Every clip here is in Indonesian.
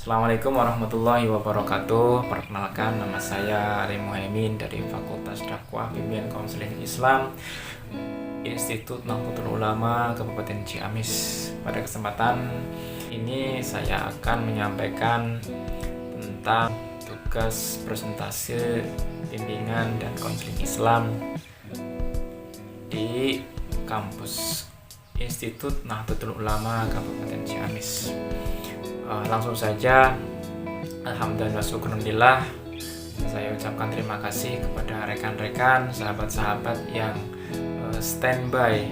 Assalamualaikum warahmatullahi wabarakatuh. Perkenalkan, nama saya Ali Muhaimin dari Fakultas Dakwah Bimbingan Konseling Islam Institut Nahdlatul Ulama Kabupaten Ciamis. Pada kesempatan ini saya akan menyampaikan tentang tugas presentasi bimbingan dan konseling Islam di kampus Institut Nahdlatul Ulama Kabupaten Ciamis. Langsung saja, alhamdulillah syukurillah, saya ucapkan terima kasih kepada rekan-rekan, sahabat-sahabat yang standby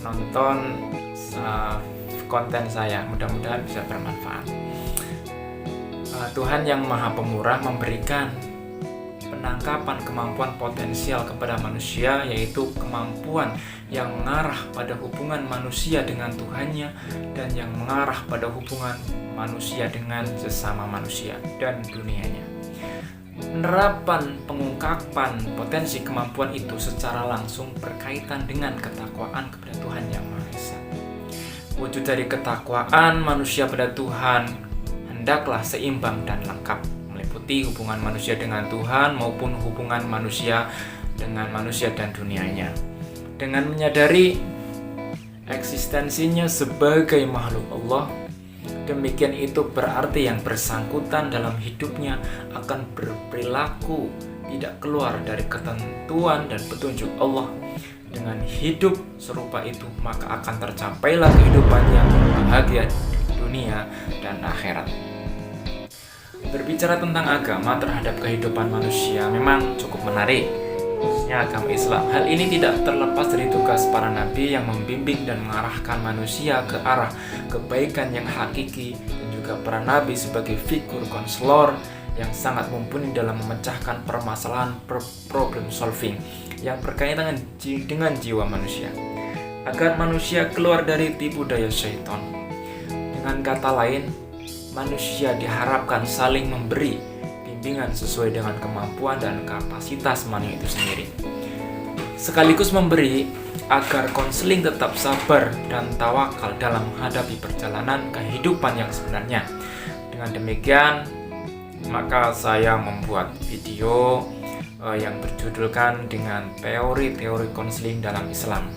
nonton konten saya. Mudah-mudahan bisa bermanfaat. Tuhan yang Maha Pemurah memberikan penangkapan kemampuan potensial kepada manusia, yaitu kemampuan yang mengarah pada hubungan manusia dengan Tuhannya dan yang mengarah pada hubungan manusia dengan sesama manusia dan dunianya. Penerapan pengungkapan potensi kemampuan itu secara langsung berkaitan dengan ketakwaan kepada Tuhan Yang Maha Esa. Wujud dari ketakwaan manusia pada Tuhan hendaklah seimbang dan lengkap, meliputi hubungan manusia dengan Tuhan maupun hubungan manusia dengan manusia dan dunianya. Dengan menyadari eksistensinya sebagai makhluk Allah, demikian itu berarti yang bersangkutan dalam hidupnya akan berperilaku tidak keluar dari ketentuan dan petunjuk Allah. Dengan hidup serupa itu, maka akan tercapailah kehidupan yang bahagia dunia dan akhirat. Berbicara tentang agama terhadap kehidupan manusia memang cukup menarik, khususnya agama Islam. Hal ini tidak terlepas dari tugas para nabi yang membimbing dan mengarahkan manusia ke arah kebaikan yang hakiki, dan juga para nabi sebagai figur konselor yang sangat mumpuni dalam memecahkan permasalahan problem solving yang berkaitan dengan jiwa manusia, agar manusia keluar dari tipu daya syaitan. Dengan kata lain, manusia diharapkan saling memberi bimbingan sesuai dengan kemampuan dan kapasitas manusia itu sendiri, sekaligus memberi agar konseling tetap sabar dan tawakal dalam menghadapi perjalanan kehidupan yang sebenarnya. Dengan demikian, maka saya membuat video yang berjudulkan dengan teori-teori konseling dalam Islam.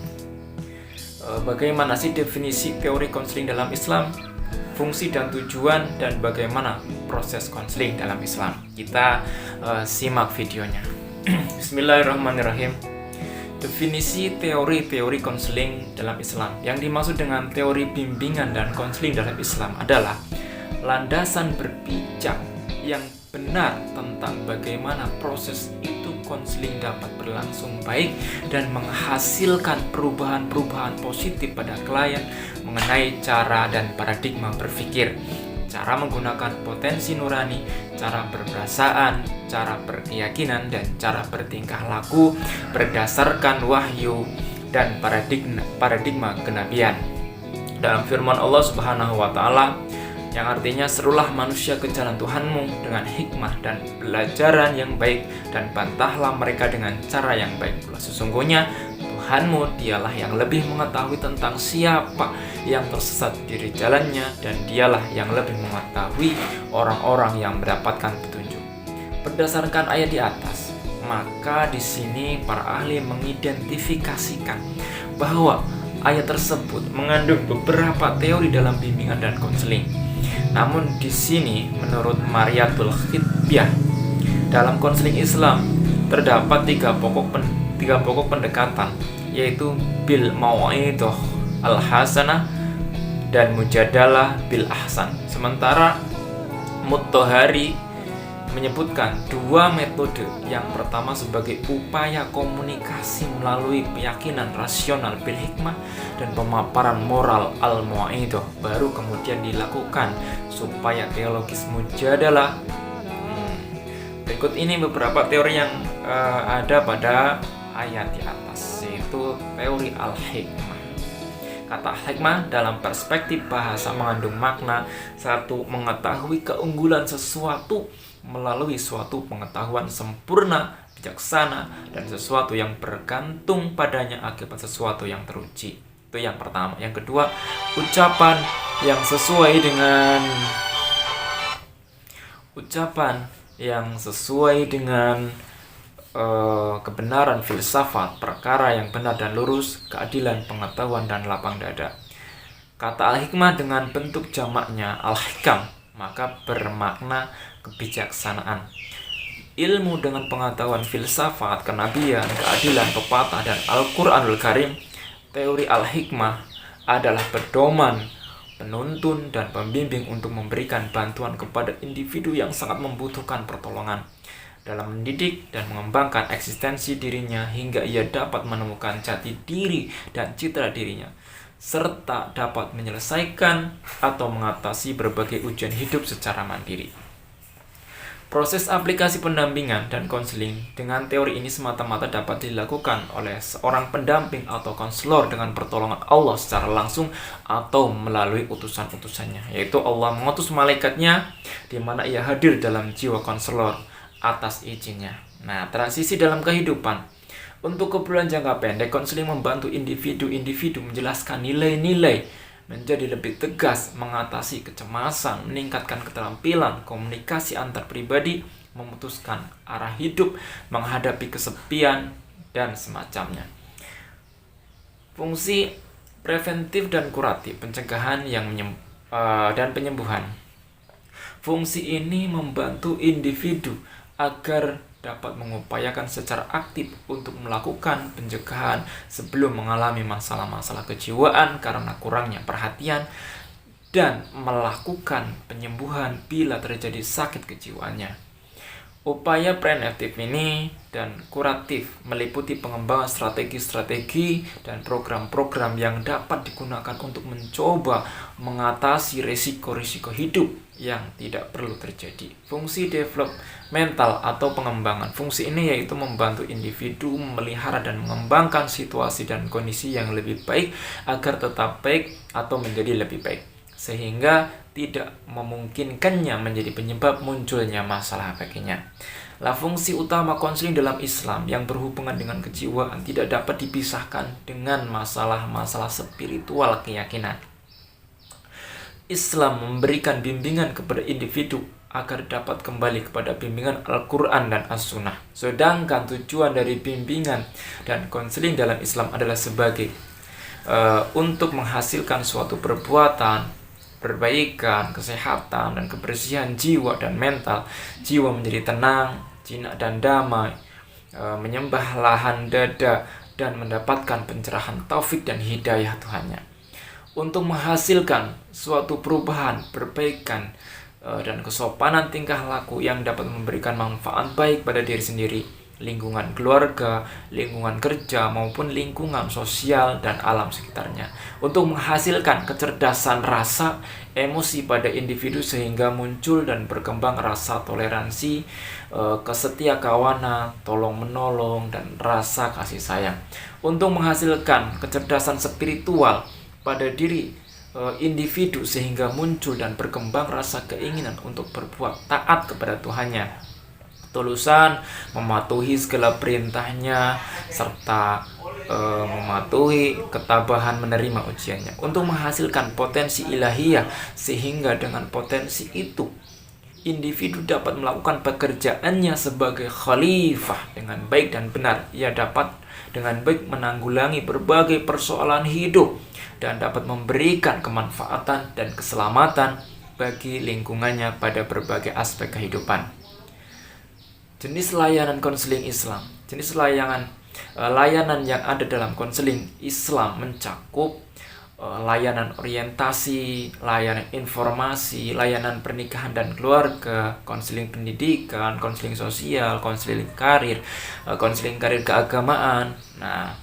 Bagaimana sih definisi teori konseling dalam Islam, fungsi dan tujuan, dan bagaimana proses konseling dalam Islam? Kita simak videonya. Bismillahirrahmanirrahim. Definisi teori-teori konseling dalam Islam. Yang dimaksud dengan teori bimbingan dan konseling dalam Islam adalah landasan berpijak yang benar tentang bagaimana proses itu konseling dapat berlangsung baik dan menghasilkan perubahan-perubahan positif pada klien mengenai cara dan paradigma berpikir, cara menggunakan potensi nurani, cara berperasaan, cara berkeyakinan, dan cara bertingkah laku berdasarkan wahyu dan paradigma kenabian. Dalam firman Allah Subhanahu wa Ta'ala, yang artinya, serulah manusia ke jalan Tuhanmu dengan hikmah dan pelajaran yang baik, dan bantahlah mereka dengan cara yang baik pula. Sesungguhnya Tuhanmu dialah yang lebih mengetahui tentang siapa yang tersesat dari jalannya, dan dialah yang lebih mengetahui orang-orang yang mendapatkan petunjuk. Berdasarkan ayat di atas, maka di sini para ahli mengidentifikasikan bahwa ayat tersebut mengandung beberapa teori dalam bimbingan dan konseling. Namun di sini menurut Mariatul Khitbiyah, dalam konseling Islam terdapat tiga pokok pendekatan, yaitu bil mau'idhah al-hasanah dan mujadalah bil ahsan. Sementara Mutahari menyebutkan dua metode. Yang pertama sebagai upaya komunikasi melalui keyakinan rasional bil hikmah dan pemaparan moral al-mu'idah, baru kemudian dilakukan supaya teologis mujadalah. Berikut ini beberapa teori yang ada pada ayat di atas, yaitu teori al-hikmah. Kata hikmah dalam perspektif bahasa mengandung makna satu, mengetahui keunggulan sesuatu melalui suatu pengetahuan sempurna, bijaksana, dan sesuatu yang bergantung padanya akibat sesuatu yang teruji. Itu yang pertama. Yang kedua, ucapan yang sesuai dengan ucapan yang sesuai dengan kebenaran filsafat, perkara yang benar dan lurus, keadilan, pengetahuan, dan lapang dada. Kata al-hikmah dengan bentuk jamaknya al-hikam, maka bermakna kebijaksanaan. Ilmu dengan pengetahuan filsafat, kenabian, keadilan, pepatah, dan Al-Quranul Karim, teori al-hikmah adalah pedoman, penuntun, dan pembimbing untuk memberikan bantuan kepada individu yang sangat membutuhkan pertolongan dalam mendidik dan mengembangkan eksistensi dirinya hingga ia dapat menemukan jati diri dan citra dirinya, serta dapat menyelesaikan atau mengatasi berbagai ujian hidup secara mandiri. Proses aplikasi pendampingan dan konseling dengan teori ini semata-mata dapat dilakukan oleh seorang pendamping atau konselor dengan pertolongan Allah secara langsung atau melalui utusan-utusannya, yaitu Allah mengutus malaikatnya di mana ia hadir dalam jiwa konselor atas izinnya. Nah, transisi dalam kehidupan. Untuk keperluan jangka pendek, konseling membantu individu-individu menjelaskan nilai-nilai, menjadi lebih tegas, mengatasi kecemasan, meningkatkan keterampilan komunikasi antar pribadi, memutuskan arah hidup, menghadapi kesepian, dan semacamnya. Fungsi preventif dan kuratif, pencegahan dan penyembuhan. Fungsi ini membantu individu agar dapat mengupayakan secara aktif untuk melakukan pencegahan sebelum mengalami masalah-masalah kejiwaan karena kurangnya perhatian, dan melakukan penyembuhan bila terjadi sakit kejiwaannya. Upaya preventif ini dan kuratif meliputi pengembangan strategi-strategi dan program-program yang dapat digunakan untuk mencoba mengatasi risiko-risiko hidup yang tidak perlu terjadi. Fungsi developmental atau pengembangan. Fungsi ini yaitu membantu individu memelihara dan mengembangkan situasi dan kondisi yang lebih baik agar tetap baik atau menjadi lebih baik, sehingga tidak memungkinkannya menjadi penyebab munculnya masalah baginya. Fungsi utama konseling dalam Islam yang berhubungan dengan kejiwaan tidak dapat dipisahkan dengan masalah-masalah spiritual keyakinan. Islam memberikan bimbingan kepada individu agar dapat kembali kepada bimbingan Al-Quran dan As-Sunnah. Sedangkan tujuan dari bimbingan dan konseling dalam Islam adalah sebagai untuk menghasilkan suatu perbuatan, perbaikan, kesehatan, dan kebersihan jiwa dan mental. Jiwa menjadi tenang, jinak dan damai, menyembah lahan dada, dan mendapatkan pencerahan taufik dan hidayah Tuhannya. Untuk menghasilkan suatu perubahan, perbaikan, dan kesopanan tingkah laku yang dapat memberikan manfaat baik pada diri sendiri, lingkungan keluarga, lingkungan kerja, maupun lingkungan sosial dan alam sekitarnya. Untuk menghasilkan kecerdasan rasa, emosi pada individu sehingga muncul dan berkembang rasa toleransi, kesetiakawanan, tolong-menolong, dan rasa kasih sayang. Untuk menghasilkan kecerdasan spiritual pada diri individu sehingga muncul dan berkembang rasa keinginan untuk berbuat taat kepada Tuhannya, ketulusan, mematuhi segala perintahnya, serta mematuhi ketabahan menerima ujiannya. Untuk menghasilkan potensi ilahiyah sehingga dengan potensi itu individu dapat melakukan pekerjaannya sebagai khalifah dengan baik dan benar. Ia dapat dengan baik menanggulangi berbagai persoalan hidup dan dapat memberikan kemanfaatan dan keselamatan bagi lingkungannya pada berbagai aspek kehidupan. Jenis layanan konseling Islam. Jenis layanan yang ada dalam konseling Islam mencakup layanan orientasi, layanan informasi, layanan pernikahan dan keluarga, konseling pendidikan, konseling sosial, konseling karir keagamaan. Nah,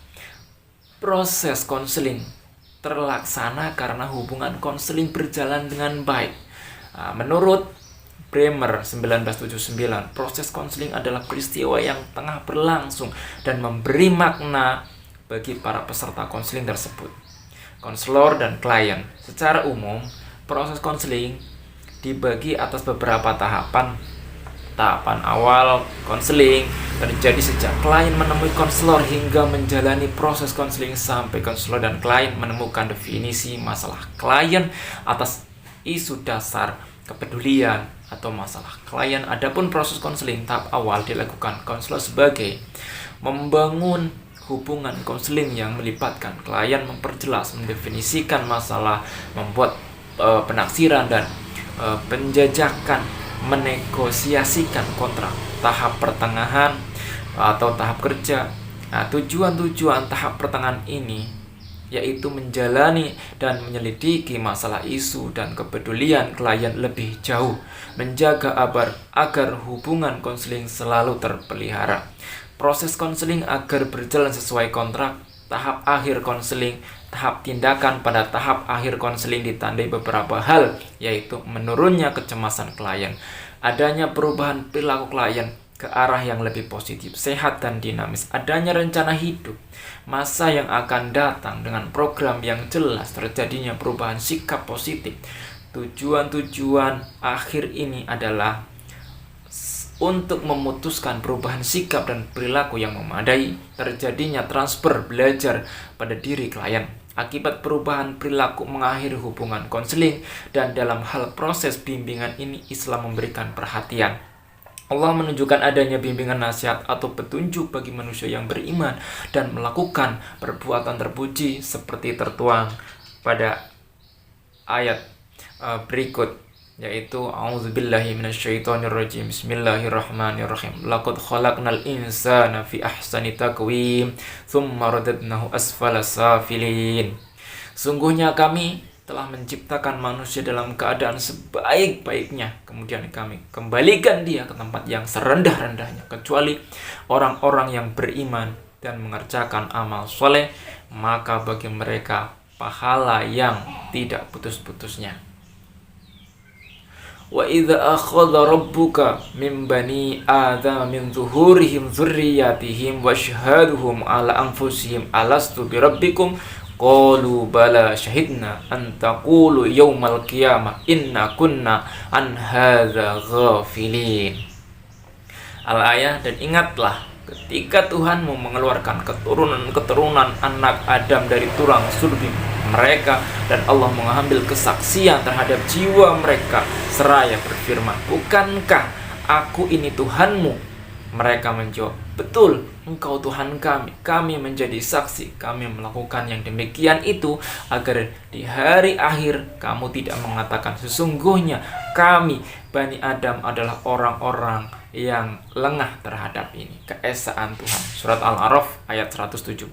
proses konseling terlaksana karena hubungan konseling berjalan dengan baik. Menurut Bremer 1979, proses konseling adalah peristiwa yang tengah berlangsung dan memberi makna bagi para peserta konseling tersebut, konselor dan klien. Secara umum, proses konseling dibagi atas beberapa tahapan. Tahapan awal konseling terjadi sejak klien menemui konselor hingga menjalani proses konseling sampai konselor dan klien menemukan definisi masalah klien atas isu dasar kepedulian atau masalah klien. Adapun proses konseling tahap awal dilakukan konselor sebagai membangun hubungan konseling yang melibatkan klien, memperjelas, mendefinisikan masalah, membuat penaksiran dan penjajakan, menegosiasikan kontrak. Tahap pertengahan atau tahap kerja. Nah, tujuan tahap pertengahan ini yaitu menjalani dan menyelidiki masalah isu dan kepedulian klien lebih jauh, menjaga agar hubungan konseling selalu terpelihara. Proses konseling agar berjalan sesuai kontrak. Tahap akhir konseling, tahap tindakan pada tahap akhir konseling ditandai beberapa hal, yaitu menurunnya kecemasan klien, adanya perubahan perilaku klien ke arah yang lebih positif, sehat dan dinamis, adanya rencana hidup, masa yang akan datang dengan program yang jelas, terjadinya perubahan sikap positif. Tujuan akhir ini adalah untuk memutuskan perubahan sikap dan perilaku yang memadai, terjadinya transfer belajar pada diri klien. Akibat perubahan perilaku mengakhiri hubungan konseling, dan dalam hal proses bimbingan ini Islam memberikan perhatian. Allah menunjukkan adanya bimbingan nasihat atau petunjuk bagi manusia yang beriman dan melakukan perbuatan terpuji seperti tertuang pada ayat berikut, yaitu a'udzubillahi minasyaitonirrajim, bismillahirrahmanirrahim, laqad khalaqnal insana fi ahsani taqwim tsumma radadnahu asfala safilin. Sungguhnya kami telah menciptakan manusia dalam keadaan sebaik-baiknya, kemudian kami kembalikan dia ke tempat yang serendah-rendahnya, kecuali orang-orang yang beriman dan mengerjakan amal soleh, maka bagi mereka pahala yang tidak putus-putusnya. Wa idza akhadha rabbuka min bani adama min zuhurihim dzurriyyatihim wa ashhaduhum ala anfusihim alastu birabbikum qalu bala syahidna an taqulu yaumal qiyamah inna kunna an hadza ghafilin. Al-ayah, dan ingatlah ketika Tuhanmu mengeluarkan keturunan anak Adam dari tulang sulbi mereka, dan Allah mengambil kesaksian terhadap jiwa mereka seraya berfirman, bukankah aku ini Tuhanmu? Mereka menjawab, betul, Engkau Tuhan kami. Kami menjadi saksi, kami melakukan yang demikian itu agar di hari akhir kamu tidak mengatakan sesungguhnya kami Bani Adam adalah orang-orang yang lengah terhadap ini, keesaan Tuhan. Surat Al-A'raf ayat 172.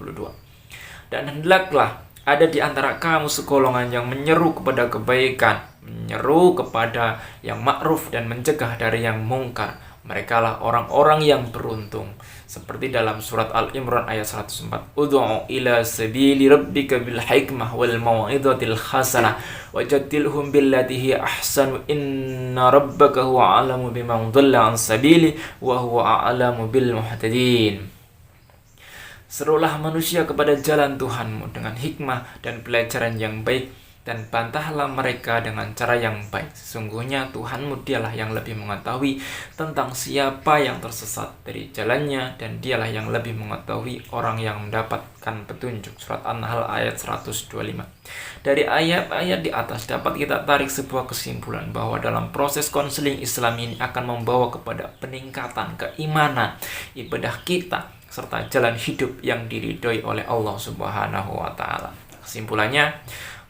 Dan hendaklah ada di antara kamu segolongan yang menyeru kepada kebaikan, menyeru kepada yang ma'ruf dan mencegah dari yang mungkar. Mereka lah orang-orang yang beruntung. Seperti dalam surat Al-Imran ayat 104. Ud'u ila sabili rabbika bil hikmah wal mau'izatil hasanah wajadilhum billati hiya ahsanu inna rabbaka huwa a'lamu biman dhalla an sabili wa huwa a'lamu bil muhtadin. Serulah manusia kepada jalan Tuhanmu dengan hikmah dan pelajaran yang baik, dan bantahlah mereka dengan cara yang baik. Sesungguhnya Tuhanmu dialah yang lebih mengetahui tentang siapa yang tersesat dari jalannya, dan dialah yang lebih mengetahui orang yang mendapatkan petunjuk. Surat An-Nahl ayat 125. Dari ayat-ayat di atas dapat kita tarik sebuah kesimpulan bahwa dalam proses konseling Islam ini akan membawa kepada peningkatan keimanan, ibadah kita, serta jalan hidup yang diridhoi oleh Allah Subhanahu wa taala. Kesimpulannya,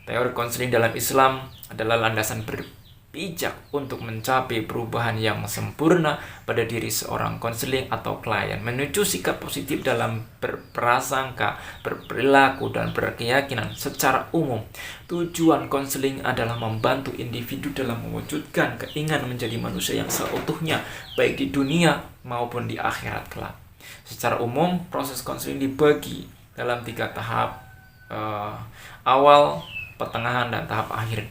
teori konseling dalam Islam adalah landasan berpijak untuk mencapai perubahan yang sempurna pada diri seorang konseling atau klien, menuju sikap positif dalam berprasangka, berperilaku, dan berkeyakinan. Secara umum, tujuan konseling adalah membantu individu dalam mewujudkan keinginan menjadi manusia yang seutuhnya, baik di dunia maupun di akhirat kelak. Secara umum, proses konseling dibagi dalam 3 tahap, awal, pertengahan, dan tahap akhir.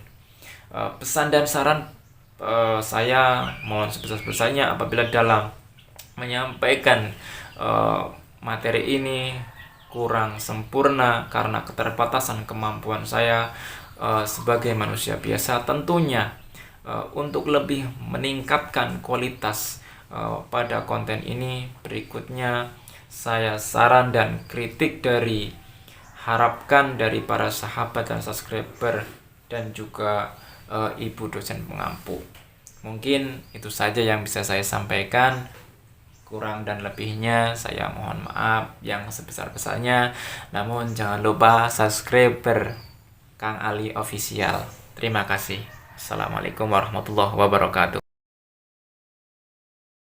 Pesan dan saran saya mohon sebesar-besarnya apabila dalam menyampaikan materi ini kurang sempurna karena keterbatasan kemampuan saya sebagai manusia biasa. Tentunya untuk lebih meningkatkan kualitas pada konten ini, berikutnya saya saran dan kritik harapkan dari para sahabat dan subscriber dan juga ibu dosen pengampu. Mungkin itu saja yang bisa saya sampaikan. Kurang dan lebihnya saya mohon maaf yang sebesar-besarnya. Namun jangan lupa subscribe Kang Ali Official. Terima kasih. Assalamualaikum warahmatullahi wabarakatuh.